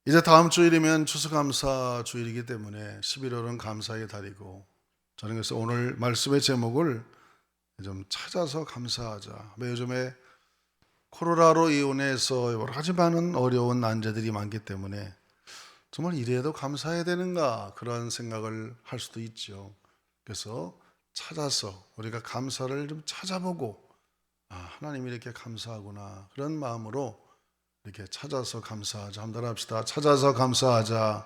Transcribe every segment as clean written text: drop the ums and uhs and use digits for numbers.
이제 다음 주일이면 추수감사 주일이기 때문에 11월은 감사의 달이고, 저는 그래서 오늘 말씀의 제목을 좀 찾아서 감사하자. 요즘에 코로나로 인해서 여러 가지 많은 어려운 난제들이 많기 때문에 정말 이래도 감사해야 되는가, 그런 생각을 할 수도 있죠. 그래서 찾아서 우리가 감사를 좀 찾아보고, 하나님이 이렇게 감사하구나, 그런 마음으로 이렇게 찾아서 감사하자. 한번 합시다. 찾아서 감사하자.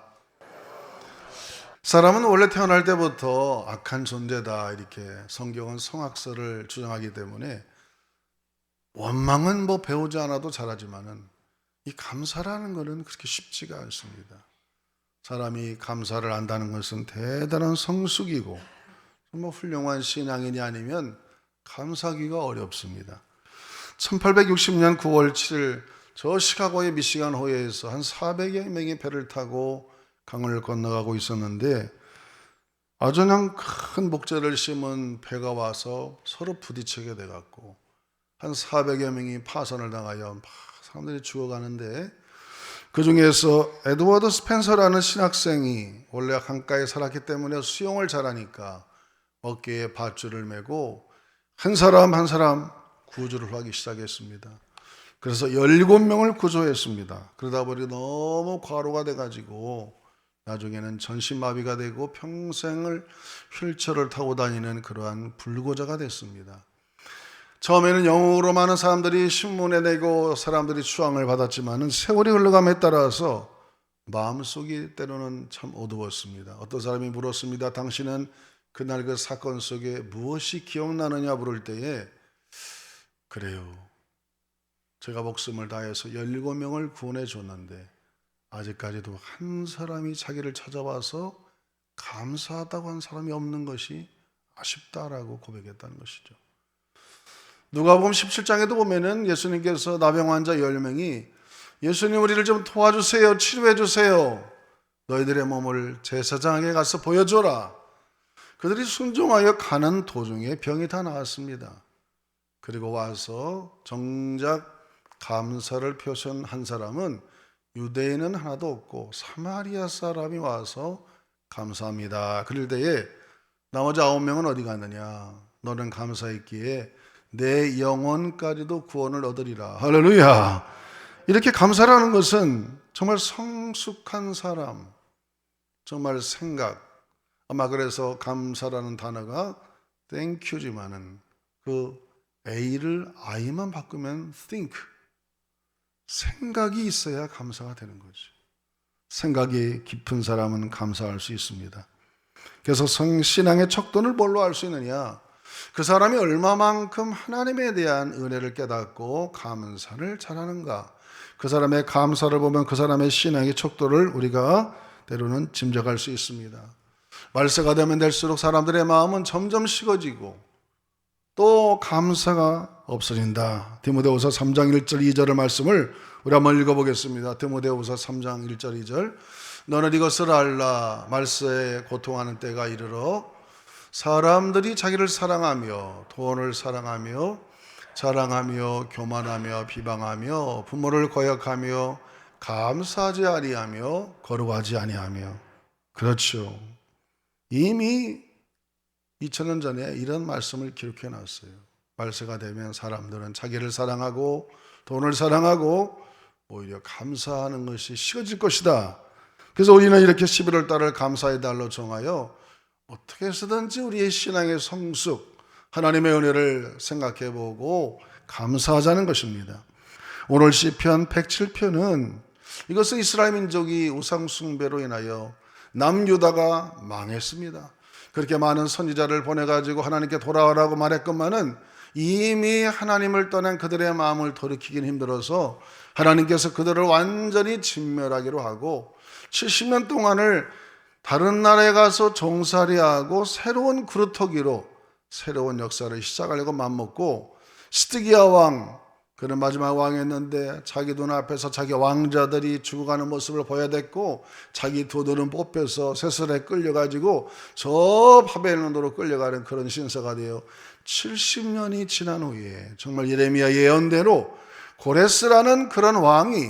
사람은 원래 태어날 때부터 악한 존재다, 이렇게 성경은 성악설을 주장하기 때문에 원망은 배우지 않아도 잘하지만은 이 감사라는 것은 그렇게 쉽지가 않습니다. 사람이 감사를 안다는 것은 대단한 성숙이고 정말 훌륭한 신앙인이 아니면 감사하기가 어렵습니다. 1860년 9월 7일 저 시카고의 미시간 호에서 한 400여 명이 배를 타고 강을 건너가고 있었는데, 아주 그냥 큰 목재를 심은 배가 와서 서로 부딪히게 돼갖고 한 400여 명이 파선을 당하여 막 사람들이 죽어가는데, 그 중에서 에드워드 스펜서라는 신학생이 원래 강가에 살았기 때문에 수영을 잘하니까 어깨에 밧줄을 메고 한 사람 한 사람 구조를 하기 시작했습니다. 그래서 17명을 구조했습니다. 그러다 보니 너무 과로가 돼가지고 나중에는 전신마비가 되고 평생을 휠체어를 타고 다니는 그러한 불구조가 됐습니다. 처음에는 영웅으로 많은 사람들이 신문에 내고 사람들이 추앙을 받았지만 세월이 흘러감에 따라서 마음속이 때로는 참 어두웠습니다. 어떤 사람이 물었습니다. 당신은 그날 그 사건 속에 무엇이 기억나느냐 물을 때에, 그래요, 제가 목숨을 다해서 17명을 구원해 줬는데 아직까지도 한 사람이 자기를 찾아와서 감사하다고 한 사람이 없는 것이 아쉽다라고 고백했다는 것이죠. 누가복음 17장에도 보면은 예수님께서 나병 환자 10명이 예수님, 우리를 좀 도와주세요, 치료해 주세요, 너희들의 몸을 제사장에게 가서 보여줘라. 그들이 순종하여 가는 도중에 병이 다 나았습니다. 그리고 와서 정작 감사를 표현한 사람은 유대인은 하나도 없고 사마리아 사람이 와서 감사합니다 그럴 때에 나머지 9명은 어디 갔느냐? 너는 감사했기에 내 영혼까지도 구원을 얻으리라. 할렐루야. 이렇게 감사라는 것은 정말 성숙한 사람, 정말 생각, 아마 그래서 감사라는 단어가 thank you지만은 그 A를 I만 바꾸면 think, 생각이 있어야 감사가 되는 거죠. 생각이 깊은 사람은 감사할 수 있습니다. 그래서 신앙의 척도를 뭘로 알 수 있느냐? 그 사람이 얼마만큼 하나님에 대한 은혜를 깨닫고 감사를 잘하는가. 그 사람의 감사를 보면 그 사람의 신앙의 척도를 우리가 때로는 짐작할 수 있습니다. 말세가 되면 될수록 사람들의 마음은 점점 식어지고 또 감사가 없어진다. 디모데후서 3장 1절 2절의 말씀을 우리 한번 읽어보겠습니다. 디모데후서 3장 1절 2절. 너는 이것을 알라. 말세에 고통하는 때가 이르러 사람들이 자기를 사랑하며 돈을 사랑하며 자랑하며 교만하며 비방하며 부모를 거역하며 감사하지 아니하며 거룩하지 아니하며. 그렇죠. 이미 2000년 전에 이런 말씀을 기록해 놨어요. 말세가 되면 사람들은 자기를 사랑하고 돈을 사랑하고 오히려 감사하는 것이 식어질 것이다. 그래서 우리는 이렇게 11월 달을 감사의 달로 정하여 어떻게 해서든지 우리의 신앙의 성숙, 하나님의 은혜를 생각해 보고 감사하자는 것입니다. 오늘 시편 107편은 이것은 이스라엘 민족이 우상 숭배로 인하여 남유다가 망했습니다. 그렇게 많은 선지자를 보내가지고 하나님께 돌아오라고 말했건만은 이미 하나님을 떠난 그들의 마음을 돌이키긴 힘들어서 하나님께서 그들을 완전히 진멸하기로 하고 70년 동안을 다른 나라에 가서 종살이하고 새로운 그루터기로 새로운 역사를 시작하려고 맘먹고, 시드기야 왕, 그는 마지막 왕이었는데 자기 눈앞에서 자기 왕자들이 죽어가는 모습을 보여야 됐고 자기 두 눈은 뽑혀서 쇠설에 끌려가지고 저 바벨론으로 끌려가는 그런 신세가 되어 70년이 지난 후에 정말 예레미야 예언대로 고레스라는 그런 왕이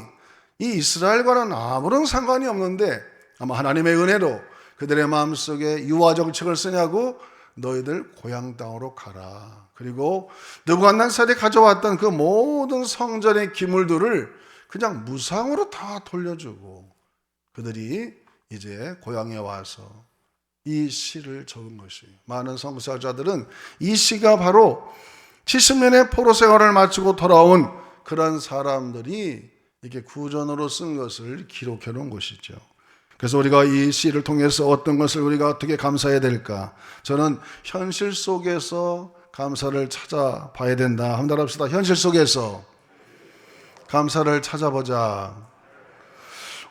이 이스라엘과는 아무런 상관이 없는데 아마 하나님의 은혜로 그들의 마음속에 유아 정책을 쓰냐고 너희들 고향 땅으로 가라. 그리고 느부갓네살이 가져왔던 그 모든 성전의 기물들을 그냥 무상으로 다 돌려주고 그들이 이제 고향에 와서 이 시를 적은 것이에요. 많은 성서자들은 이 시가 바로 70년의 포로 생활을 마치고 돌아온 그런 사람들이 이렇게 구전으로 쓴 것을 기록해 놓은 것이죠. 그래서 우리가 이 시를 통해서 어떤 것을 우리가 어떻게 감사해야 될까? 저는 현실 속에서 감사를 찾아봐야 된다. 한번 합시다. 현실 속에서 감사를 찾아보자.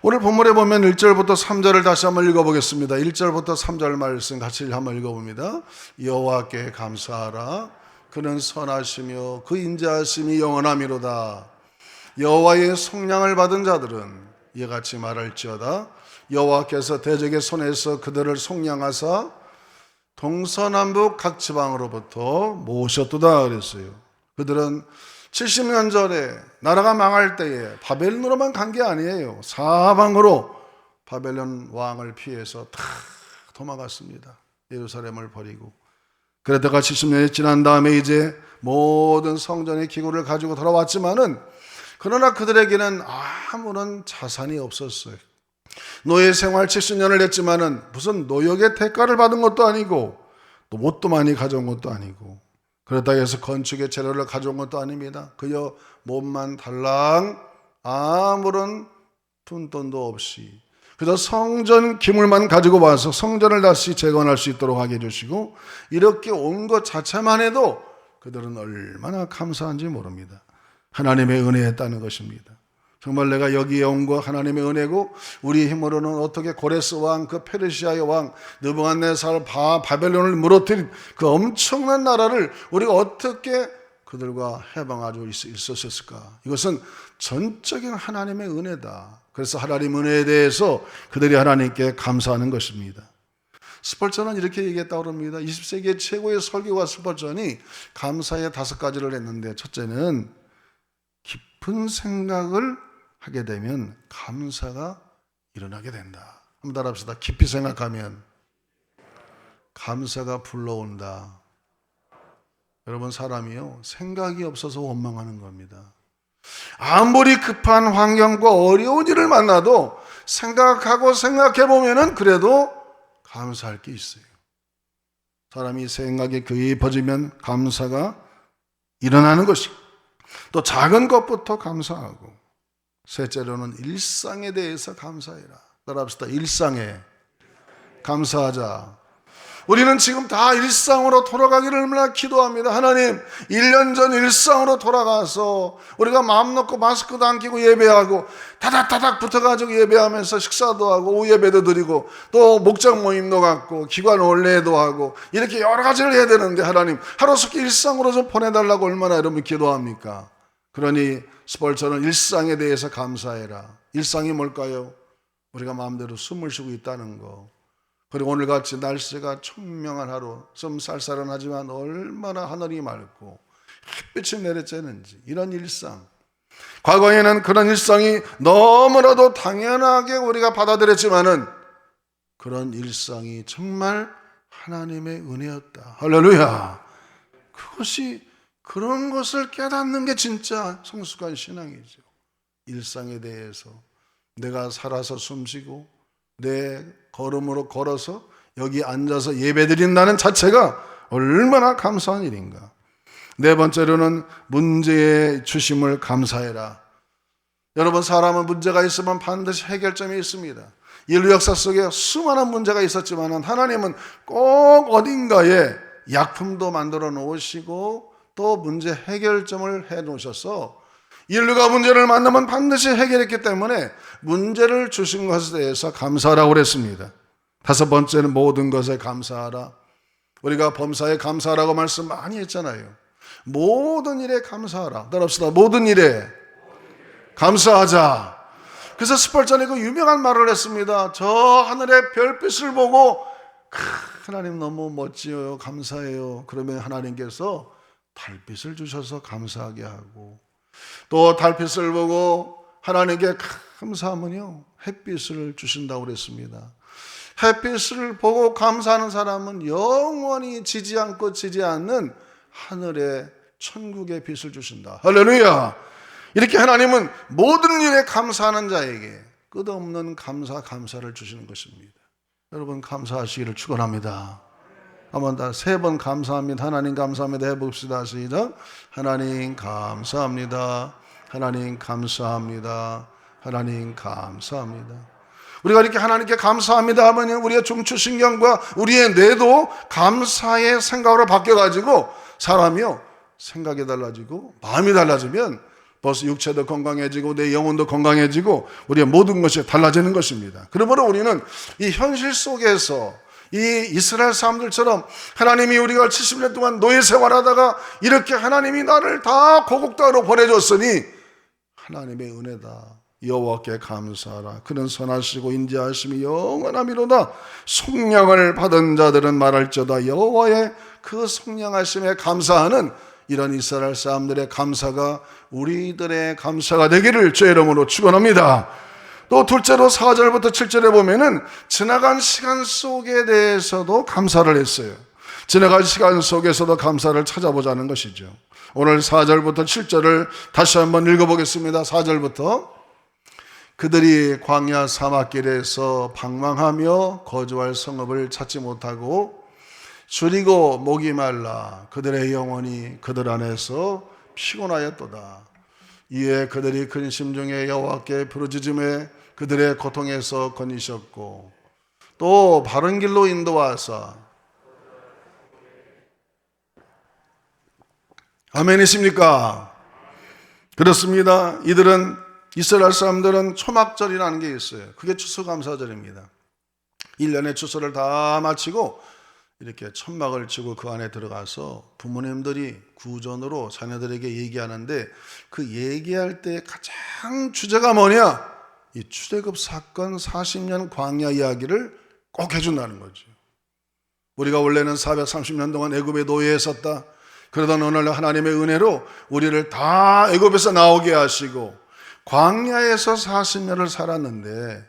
오늘 본문에 보면 1절부터 3절을 다시 한번 읽어보겠습니다. 1절부터 3절 말씀 같이 한번 읽어봅니다. 여호와께 감사하라. 그는 선하시며 그 인자하심이 영원함이로다. 여호와의 속량을 받은 자들은 이같이 말할지어다. 여호와께서 대적의 손에서 그들을 속량하사 동서남북 각 지방으로부터 모으셨도다 그랬어요. 그들은 70년 전에 나라가 망할 때에 바벨론으로만 간 게 아니에요. 사방으로 바벨론 왕을 피해서 다 도망갔습니다. 예루살렘을 버리고. 그러다가 70년이 지난 다음에 이제 모든 성전의 기구를 가지고 돌아왔지만은 그러나 그들에게는 아무런 자산이 없었어요. 노예 생활 70년을 했지만은 무슨 노역의 대가를 받은 것도 아니고 또 못도 많이 가져온 것도 아니고 그렇다고 해서 건축의 재료를 가져온 것도 아닙니다. 그저 몸만 달랑 아무런 푼돈도 없이 그저 성전 기물만 가지고 와서 성전을 다시 재건할 수 있도록 하게 해주시고 이렇게 온 것 자체만 해도 그들은 얼마나 감사한지 모릅니다. 하나님의 은혜였다는 것입니다. 정말 내가 여기에 온 거 하나님의 은혜고 우리 힘으로는 어떻게 고레스 왕, 그 페르시아의 왕 느부갓네살 바벨론을 무너뜨린 그 엄청난 나라를 우리가 어떻게 그들과 해방할 수 있었을까? 이것은 전적인 하나님의 은혜다. 그래서 하나님 은혜에 대해서 그들이 하나님께 감사하는 것입니다. 스펄전은 이렇게 얘기했다고 합니다. 20세기의 최고의 설교가 스펄전이 감사의 5가지를 했는데 첫째는 깊은 생각을 하게 되면 감사가 일어나게 된다. 한번 따라합시다. 깊이 생각하면 감사가 불러온다. 여러분 사람이요 생각이 없어서 원망하는 겁니다. 아무리 급한 환경과 어려운 일을 만나도 생각하고 생각해 보면은 그래도 감사할 게 있어요. 사람이 생각이 깊어지면 감사가 일어나는 것이고 또 작은 것부터 감사하고 셋째로는 일상에 대해서 감사해라. 따라합시다. 일상에 감사하자. 우리는 지금 다 일상으로 돌아가기를 얼마나 기도합니다. 하나님 1년 전 일상으로 돌아가서 우리가 마음 놓고 마스크도 안 끼고 예배하고 다닥다닥 붙어가지고 예배하면서 식사도 하고 오후 예배도 드리고 또 목장 모임도 갖고 기관 원례도 하고 이렇게 여러 가지를 해야 되는데 하나님 하루속히 일상으로 좀 보내달라고 얼마나 여러분 기도합니까? 그러니 스펄전은 일상에 대해서 감사해라. 일상이 뭘까요? 우리가 마음대로 숨을 쉬고 있다는 거. 그리고 오늘같이 날씨가 청명한 하루, 좀 쌀쌀하지만 얼마나 하늘이 맑고 햇빛이 내려쬐는지 이런 일상. 과거에는 그런 일상이 너무나도 당연하게 우리가 받아들였지만은 그런 일상이 정말 하나님의 은혜였다. 할렐루야. 그것이 그런 것을 깨닫는 게 진짜 성숙한 신앙이죠. 일상에 대해서 내가 살아서 숨쉬고 내 걸음으로 걸어서 여기 앉아서 예배드린다는 자체가 얼마나 감사한 일인가. 네 번째로는 문제의 주심을 감사해라. 여러분 사람은 문제가 있으면 반드시 해결점이 있습니다. 인류 역사 속에 수많은 문제가 있었지만 하나님은 꼭 어딘가에 약품도 만들어 놓으시고 또 문제 해결점을 해 놓으셔서 인류가 문제를 만나면 반드시 해결했기 때문에 문제를 주신 것에 대해서 감사하라고 그랬습니다. 5번째는 모든 것에 감사하라. 우리가 범사에 감사하라고 말씀 많이 했잖아요. 모든 일에 감사하라. 따라합시다. 모든 일에 감사하자. 그래서 스펄전이 그 유명한 말을 했습니다. 저 하늘의 별빛을 보고 하나님 너무 멋지어요. 감사해요. 그러면 하나님께서 달빛을 주셔서 감사하게 하고 또 달빛을 보고 하나님께 감사하면요 햇빛을 주신다고 그랬습니다. 햇빛을 보고 감사하는 사람은 영원히 지지 않고 지지 않는 하늘의 천국의 빛을 주신다. 할렐루야. 이렇게 하나님은 모든 일에 감사하는 자에게 끝없는 감사를 주시는 것입니다. 여러분 감사하시기를 축원합니다. 한번 다 3번 감사합니다. 하나님 감사합니다 해봅시다. 시작. 하나님 감사합니다. 하나님 감사합니다. 하나님 감사합니다. 우리가 이렇게 하나님께 감사합니다 하면 우리의 중추신경과 우리의 뇌도 감사의 생각으로 바뀌어가지고 사람이요 생각이 달라지고 마음이 달라지면 벌써 육체도 건강해지고 내 영혼도 건강해지고 우리의 모든 것이 달라지는 것입니다. 그러므로 우리는 이 현실 속에서 이 이스라엘 사람들처럼 하나님이 우리가 70년 동안 노예 생활하다가 이렇게 하나님이 나를 다 고국 땅으로 보내줬으니 하나님의 은혜다. 여호와께 감사하라. 그는 선하시고 인자하심이 영원함이로다. 속량을 받은 자들은 말할지어다. 여호와의 그 속량하심에 감사하는 이런 이스라엘 사람들의 감사가 우리들의 감사가 되기를 주의 이름으로 축원합니다. 또 둘째로 4절부터 7절에 보면은 지나간 시간 속에 대해서도 감사를 했어요. 지나간 시간 속에서도 감사를 찾아보자는 것이죠. 오늘 4절부터 7절을 다시 한번 읽어보겠습니다. 4절부터 그들이 광야 사막길에서 방황하며 거주할 성읍을 찾지 못하고 줄이고 목이 말라 그들의 영혼이 그들 안에서 피곤하였도다. 이에 그들이 근심 중에 여호와께 부르짖음에 그들의 고통에서 건지셨고 또 바른 길로 인도하사 아멘이십니까? 그렇습니다. 이스라엘 사람들은 초막절이라는 게 있어요. 그게 추수감사절입니다. 1년의 추수를 다 마치고 이렇게 천막을 치고 그 안에 들어가서 부모님들이 구전으로 자녀들에게 얘기하는데 그 얘기할 때 가장 주제가 뭐냐? 이 출애굽 사건 40년 광야 이야기를 꼭 해준다는 거죠. 우리가 원래는 430년 동안 애굽의 노예에 있었다. 그러던 어느 날 하나님의 은혜로 우리를 다 애굽에서 나오게 하시고 광야에서 40년을 살았는데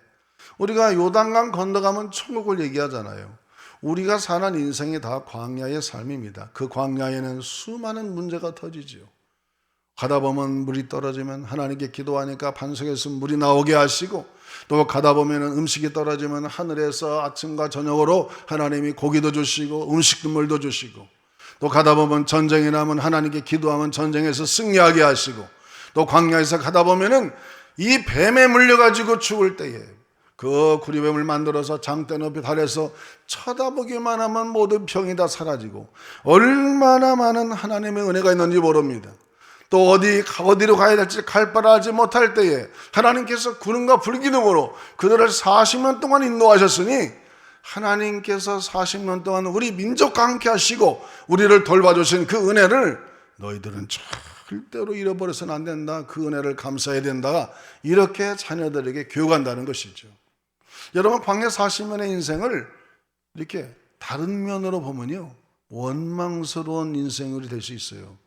우리가 요단강 건너가면 천국을 얘기하잖아요. 우리가 사는 인생이 다 광야의 삶입니다. 그 광야에는 수많은 문제가 터지죠. 가다 보면 물이 떨어지면 하나님께 기도하니까 반석에서 물이 나오게 하시고 또 가다 보면 음식이 떨어지면 하늘에서 아침과 저녁으로 하나님이 고기도 주시고 음식물도 주시고 또 가다 보면 전쟁이 나면 하나님께 기도하면 전쟁에서 승리하게 하시고 또 광야에서 가다 보면은 이 뱀에 물려가지고 죽을 때에 그 구리뱀을 만들어서 장대 높이 달에서 쳐다보기만 하면 모든 병이 다 사라지고 얼마나 많은 하나님의 은혜가 있는지 모릅니다. 또 어디로 가야 될지 갈 바를 알지 못할 때에 하나님께서 구름과 불기둥으로 그들을 40년 동안 인도하셨으니 하나님께서 40년 동안 우리 민족과 함께 하시고 우리를 돌봐주신 그 은혜를 너희들은 절대로 잃어버려서는 안 된다. 그 은혜를 감사해야 된다. 이렇게 자녀들에게 교육한다는 것이죠. 여러분 광야 40년의 인생을 이렇게 다른 면으로 보면요 원망스러운 인생이 될 수 있어요.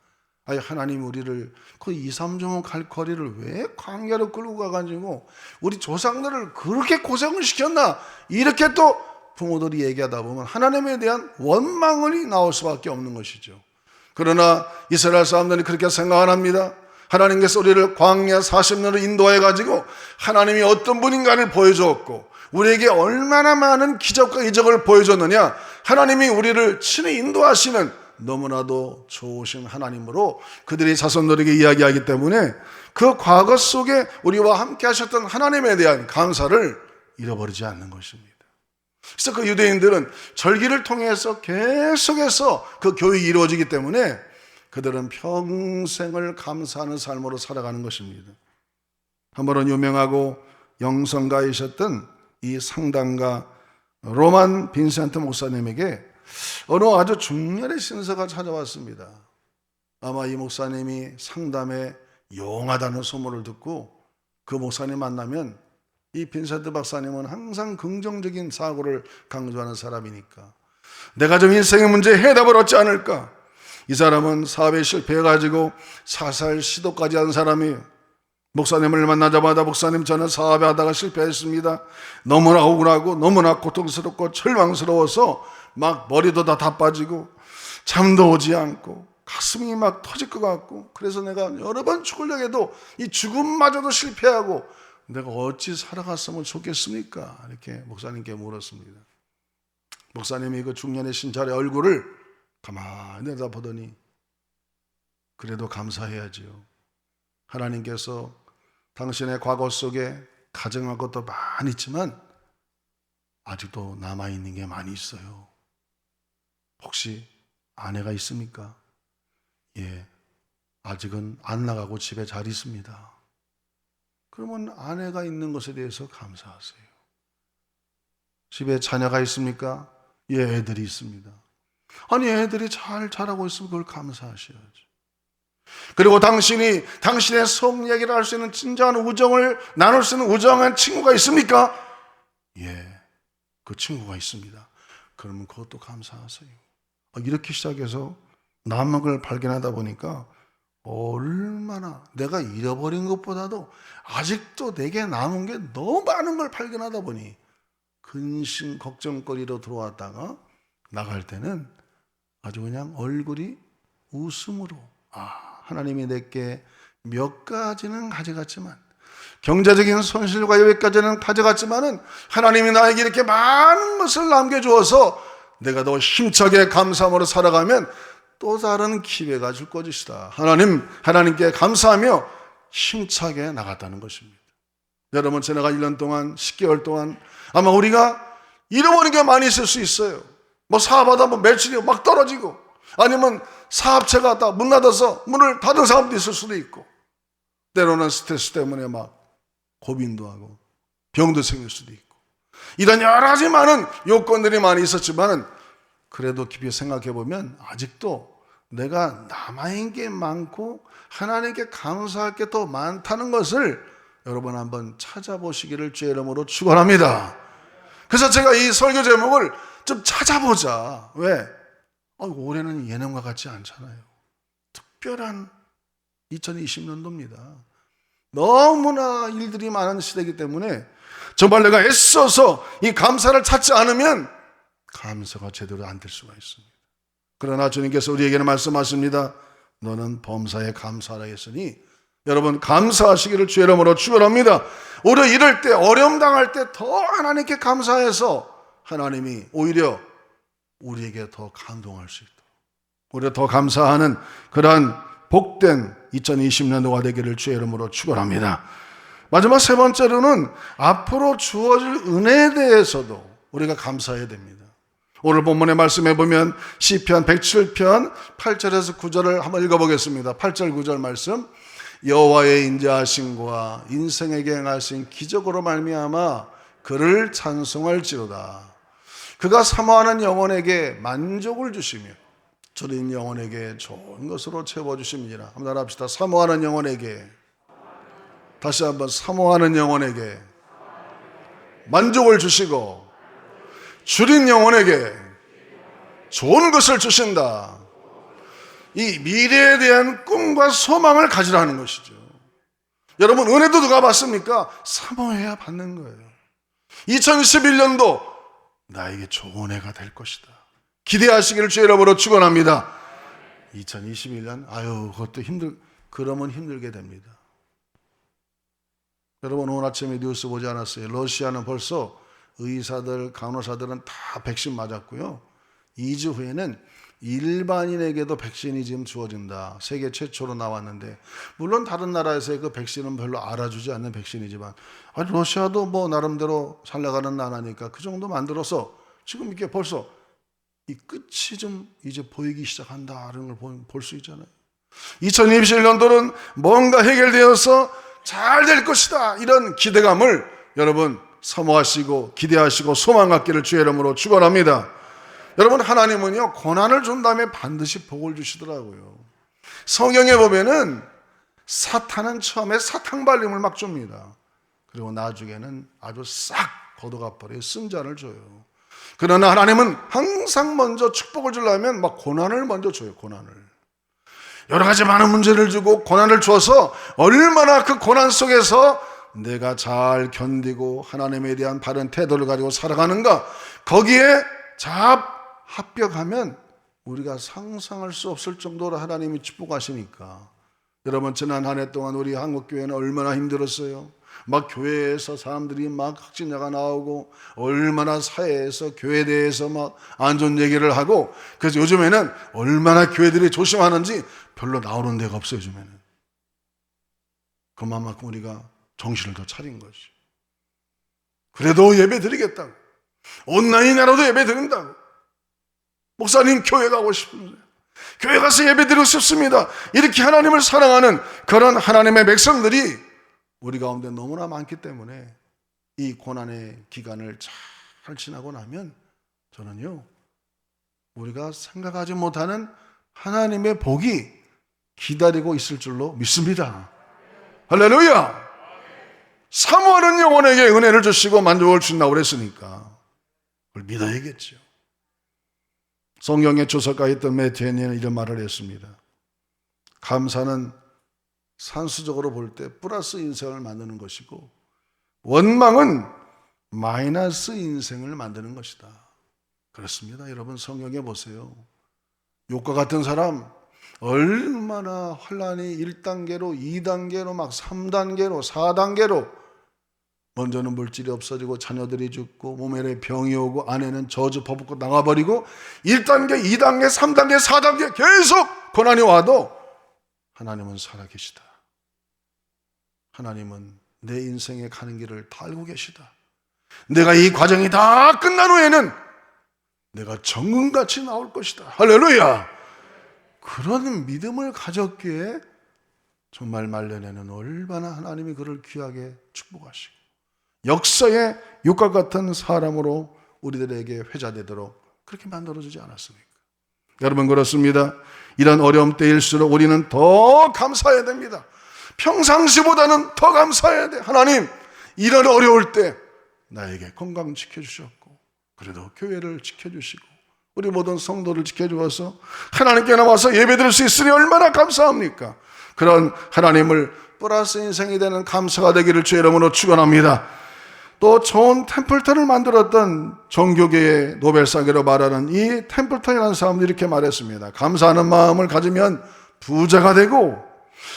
아니 하나님 우리를 그 2, 3종 갈 거리를 왜 광야로 끌고 가가지고 우리 조상들을 그렇게 고생을 시켰나 이렇게 또 부모들이 얘기하다 보면 하나님에 대한 원망이 나올 수밖에 없는 것이죠. 그러나 이스라엘 사람들이 그렇게 생각 안 합니다. 하나님께서 우리를 광야 40년을 인도해가지고 하나님이 어떤 분인가를 보여주었고 우리에게 얼마나 많은 기적과 이적을 보여줬느냐. 하나님이 우리를 친히 인도하시는 너무나도 좋으신 하나님으로 그들이 자손들에게 이야기하기 때문에 그 과거 속에 우리와 함께 하셨던 하나님에 대한 감사를 잃어버리지 않는 것입니다. 그래서 그 유대인들은 절기를 통해서 계속해서 그 교육이 이루어지기 때문에 그들은 평생을 감사하는 삶으로 살아가는 것입니다. 한 번은 유명하고 영성가이셨던 이 상담가 로만 빈센트 목사님에게 어느 아주 중년의 신사가 찾아왔습니다. 아마 이 목사님이 상담에 용하다는 소문을 듣고 그 목사님 만나면 이 빈센트 박사님은 항상 긍정적인 사고를 강조하는 사람이니까 내가 좀 인생의 문제에 해답을 얻지 않을까. 이 사람은 사업에 실패해가지고 사살 시도까지 한 사람이에요. 목사님을 만나자마자 목사님 저는 사업에 하다가 실패했습니다. 너무나 억울하고 너무나 고통스럽고 절망스러워서 막 머리도 다 빠지고 잠도 오지 않고 가슴이 막 터질 것 같고 그래서 내가 여러 번 죽으려고 해도 이 죽음마저도 실패하고 내가 어찌 살아갔으면 좋겠습니까? 이렇게 목사님께 물었습니다. 목사님이 그 중년의 신찰의 얼굴을 가만히 내다보더니 그래도 감사해야지요. 하나님께서 당신의 과거 속에 가정할 것도 많이 있지만 아직도 남아있는 게 많이 있어요. 혹시 아내가 있습니까? 예, 아직은 안 나가고 집에 잘 있습니다. 그러면 아내가 있는 것에 대해서 감사하세요. 집에 자녀가 있습니까? 예, 애들이 있습니다. 아니, 애들이 잘 자라고 있으면 그걸 감사하셔야죠. 그리고 당신이 당신의 속 얘기를 할 수 있는 진정한 우정을 나눌 수 있는 우정한 친구가 있습니까? 예, 그 친구가 있습니다. 그러면 그것도 감사하세요. 이렇게 시작해서 남은 걸 발견하다 보니까 얼마나 내가 잃어버린 것보다도 아직도 내게 남은 게 너무 많은 걸 발견하다 보니 근심 걱정거리로 들어왔다가 나갈 때는 아주 그냥 얼굴이 웃음으로 하나님이 내게 몇 가지는 가져갔지만 경제적인 손실과 여기까지는 가져갔지만은 하나님이 나에게 이렇게 많은 것을 남겨주어서 내가 더 힘차게 감사함으로 살아가면 또 다른 기회가 줄 것이다. 하나님께 감사하며 힘차게 나갔다는 것입니다. 여러분, 지나간 1년 동안 10개월 동안 아마 우리가 잃어버린 게 많이 있을 수 있어요. 뭐 사업하다 매출이 막 떨어지고 아니면 사업체가 다 문 닫아서 문을 닫은 사람도 있을 수도 있고 때로는 스트레스 때문에 막 고민도 하고 병도 생길 수도 있고 이런 여러 가지 많은 요건들이 많이 있었지만은 그래도 깊이 생각해 보면 아직도 내가 남아있는 게 많고 하나님께 감사할 게 더 많다는 것을 여러분 한번 찾아보시기를 주의 이름으로 축원합니다. 그래서 제가 이 설교 제목을 좀 찾아보자. 왜? 올해는 예년과 같지 않잖아요. 특별한 2020년도입니다. 너무나 일들이 많은 시대이기 때문에 정말 내가 애써서 이 감사를 찾지 않으면 감사가 제대로 안 될 수가 있습니다. 그러나 주님께서 우리에게는 말씀하십니다. 너는 범사에 감사하라 했으니 여러분 감사하시기를 주의 이름으로 축원합니다. 오히려 이럴 때 어려움 당할 때 더 하나님께 감사해서 하나님이 오히려 우리에게 더 감동할 수 있도록 오히려 더 감사하는 그러한 복된 2020년도가 되기를 주의 이름으로 축원합니다. 마지막 세 번째로는 앞으로 주어질 은혜에 대해서도 우리가 감사해야 됩니다. 오늘 본문의 말씀해 보면 시편 107편 8절에서 9절을 한번 읽어보겠습니다. 8절 9절 말씀. 여호와의 인자하심과 인생에게 행하신 기적으로 말미암아 그를 찬송할지로다. 그가 사모하는 영혼에게 만족을 주시며 저린 영혼에게 좋은 것으로 채워주십니다. 한번 합시다. 사모하는 영혼에게, 다시 한번 사모하는 영혼에게 만족을 주시고 줄인 영혼에게 좋은 것을 주신다. 이 미래에 대한 꿈과 소망을 가지라는 것이죠. 여러분, 은혜도 누가 받습니까? 사모해야 받는 거예요. 2021년도 나에게 좋은 해가 될 것이다. 기대하시기를 주의 이름으로 축원합니다. 2021년 그것도 그러면 힘들게 됩니다. 여러분, 오늘 아침에 뉴스 보지 않았어요? 러시아는 벌써 의사들, 간호사들은 다 백신 맞았고요. 2주 후에는 일반인에게도 백신이 지금 주어진다. 세계 최초로 나왔는데 물론 다른 나라에서의 그 백신은 별로 알아주지 않는 백신이지만 러시아도 뭐 나름대로 잘 나가는 나라니까 그 정도 만들어서 지금 이렇게 벌써 이 끝이 좀 이제 보이기 시작한다는 걸 볼 수 있잖아요. 2021년도는 뭔가 해결되어서 잘 될 것이다. 이런 기대감을 여러분 사모하시고 기대하시고 소망 갖기를 주의 이름으로 축원합니다. 여러분, 하나님은요 고난을 준 다음에 반드시 복을 주시더라고요. 성경에 보면은 사탄은 처음에 사탕발림을 막 줍니다. 그리고 나중에는 아주 싹 걷어가버려 승자를 줘요. 그러나 하나님은 항상 먼저 축복을 주려면 막 고난을 먼저 줘요. 고난을. 여러 가지 많은 문제를 주고 고난을 주어서 얼마나 그 고난 속에서 내가 잘 견디고 하나님에 대한 바른 태도를 가지고 살아가는가, 거기에 합격하면 우리가 상상할 수 없을 정도로 하나님이 축복하시니까. 여러분, 지난 한 해 동안 우리 한국교회는 얼마나 힘들었어요. 막 교회에서 사람들이 막 확진자가 나오고, 얼마나 사회에서 교회에 대해서 막 안 좋은 얘기를 하고, 그래서 요즘에는 얼마나 교회들이 조심하는지 별로 나오는 데가 없어요. 요즘에는 그만큼 우리가 정신을 더 차린 것이. 그래도 예배 드리겠다고, 온라인으로도 예배 드린다고. 목사님, 교회 가고 싶은데 교회 가서 예배 드리고 싶습니다. 이렇게 하나님을 사랑하는 그런 하나님의 백성들이 우리 가운데 너무나 많기 때문에 이 고난의 기간을 잘 지나고 나면 저는요, 우리가 생각하지 못하는 하나님의 복이 기다리고 있을 줄로 믿습니다. 할렐루야! 사모하는 영혼에게 은혜를 주시고 만족을 주신다고 그랬으니까 그걸 믿어야겠죠. 성경에 주석가 있던 매튜 헨리는 이런 말을 했습니다. 감사는 산수적으로 볼 때 플러스 인생을 만드는 것이고, 원망은 마이너스 인생을 만드는 것이다. 그렇습니다. 여러분, 성경에 보세요. 욥과 같은 사람 얼마나 환난이 1단계로 2단계로 막 3단계로 4단계로, 먼저는 물질이 없어지고 자녀들이 죽고 몸에 병이 오고 아내는 저주 퍼붓고 나가버리고 1단계, 2단계, 3단계, 4단계 계속 고난이 와도 하나님은 살아계시다. 하나님은 내 인생에 가는 길을 다 알고 계시다. 내가 이 과정이 다 끝난 후에는 내가 정금같이 나올 것이다. 할렐루야! 그런 믿음을 가졌기에 정말 말년에는 얼마나 하나님이 그를 귀하게 축복하시고 역사의 욥과 같은 사람으로 우리들에게 회자되도록 그렇게 만들어주지 않았습니까? 여러분, 그렇습니다. 이런 어려움 때일수록 우리는 더 감사해야 됩니다. 평상시보다는 더 감사해야 돼. 하나님, 이런 어려울 때 나에게 건강 지켜주셨고, 그래도 교회를 지켜주시고 우리 모든 성도를 지켜주어서 하나님께 나와서 예배드릴 수 있으니 얼마나 감사합니까? 그런 하나님을 플러스 인생이 되는 감사가 되기를 주의 이름으로 축원합니다. 또 좋은 템플턴을 만들었던 종교계의 노벨상으로 말하는 이 템플턴이라는 사람들이 이렇게 말했습니다. 감사하는 마음을 가지면 부자가 되고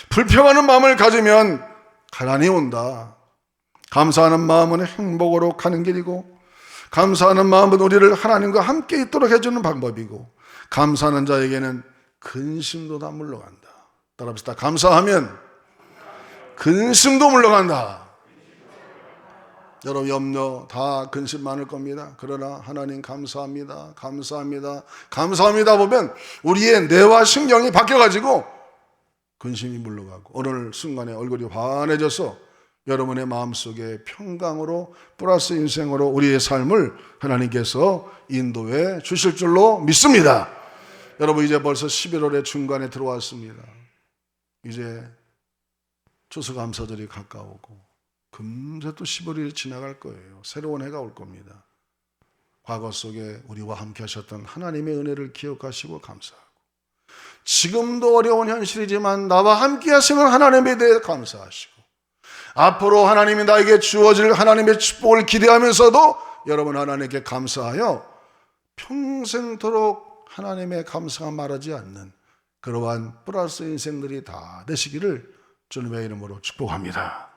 불평하는 마음을 가지면 가난이 온다. 감사하는 마음은 행복으로 가는 길이고, 감사하는 마음은 우리를 하나님과 함께 있도록 해주는 방법이고, 감사하는 자에게는 근심도 다 물러간다. 따라합시다. 감사하면 근심도 물러간다. 여러분, 염려 다 근심 많을 겁니다. 그러나 하나님 감사합니다, 감사합니다, 감사합니다 보면 우리의 뇌와 신경이 바뀌어가지고 근심이 물러가고 어느 순간에 얼굴이 환해져서 여러분의 마음속에 평강으로 플러스 인생으로 우리의 삶을 하나님께서 인도해 주실 줄로 믿습니다. 여러분, 이제 벌써 11월의 중간에 들어왔습니다. 이제 추수감사절이 가까우고 금세 또 11월이 지나갈 거예요. 새로운 해가 올 겁니다. 과거 속에 우리와 함께 하셨던 하나님의 은혜를 기억하시고 감사하고, 지금도 어려운 현실이지만 나와 함께 하시는 하나님에 대해 감사하시고, 앞으로 하나님이 나에게 주어질 하나님의 축복을 기대하면서도 여러분 하나님께 감사하여 평생토록 하나님의 감사가 말하지 않는 그러한 플러스 인생들이 다 되시기를 주님의 이름으로 축복합니다.